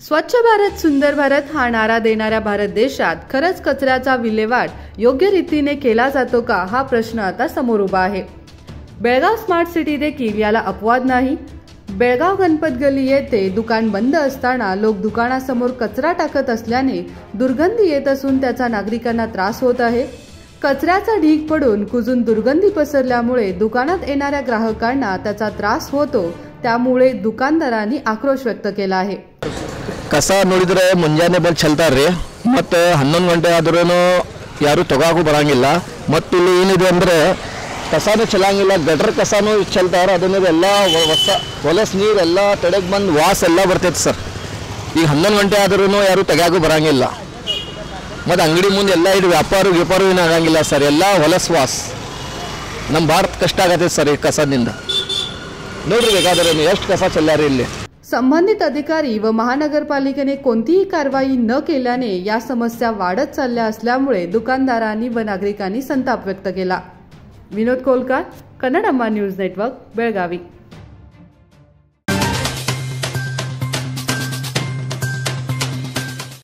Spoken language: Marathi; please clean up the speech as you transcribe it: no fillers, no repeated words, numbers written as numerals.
स्वच्छ भारत सुंदर भारत हा नारा देणाऱ्या भारत देशात खरंच कचऱ्याचा विल्हेवाट योग्य रीतीने केला जातो का हा प्रश्न आता समोर उभा आहे। बेळगाव स्मार्ट सिटी देखील याला अपवाद नाही। बेळगाव गणपत गल्ली येथे दुकान बंद असताना लोक दुकानासमोर कचरा टाकत असल्याने दुर्गंधी येत असून त्याचा नागरिकांना त्रास होत आहे। कचऱ्याचा ढीग पडून कुजून दुर्गंधी पसरल्यामुळे दुकानात येणाऱ्या ग्राहकांना त्याचा त्रास होतो, त्यामुळे दुकानदारांनी आक्रोश व्यक्त केला आहे। ಕಸ ನೋಡಿದ್ರೆ ಮುಂಜಾನೆ ಬಂದು ಚೆಲ್ತಾರ್ರಿ, ಮತ್ತು 11 ಗಂಟೆ ಆದ್ರೂ ಯಾರು ತಗೋಕು ಬರಂಗಿಲ್ಲ। ಮತ್ತು ಇಲ್ಲಿ ಏನಿದೆ ಅಂದರೆ ಕಸನೂ ಚೆಲ್ಲಂಗಿಲ್ಲ, ಗಟರ್ ಕಸನೂ ಚೆಲ್ತಾರೆ, ಅದನ್ನೆಲ್ಲ ಹೊಲಸ್ ನೀರೆಲ್ಲ ತಡೆಗೆ ಬಂದು ವಾಸ ಎಲ್ಲ ಬರ್ತೈತೆ ಸರ್। ಈಗ 11 ಗಂಟೆ ಆದ್ರೂ ಯಾರು ತೆಗಿಯಾಕು ಬರಂಗಿಲ್ಲ, ಮತ್ತು ಅಂಗಡಿ ಮುಂದೆ ಎಲ್ಲ ಇದು ವ್ಯಾಪಾರ ಏನೂ ಆಗಂಗಿಲ್ಲ ಸರ್, ಎಲ್ಲ ಹೊಲಸ್ ವಾಸ। ನಮ್ಮ ಭಾಳ ಕಷ್ಟ ಆಗತ್ತೆ ಸರ್ ಈ ಕಸದಿಂದ। ನೋಡ್ರಿ ಬೇಕಾದ್ರೆ ಎಷ್ಟು ಕಸ ಚೆಲ್ಲಾರಿ ಇಲ್ಲಿ। संबंधित अधिकारी व महानगरपालिकेने कोणतीही कारवाई न केल्याने या समस्या वाढत चालल्या असल्यामुळे दुकानदारांनी व नागरिकांनी संताप व्यक्त केला। विनोद कोलकार, कन्नडम्मा न्यूज नेटवर्क, बेळगावी।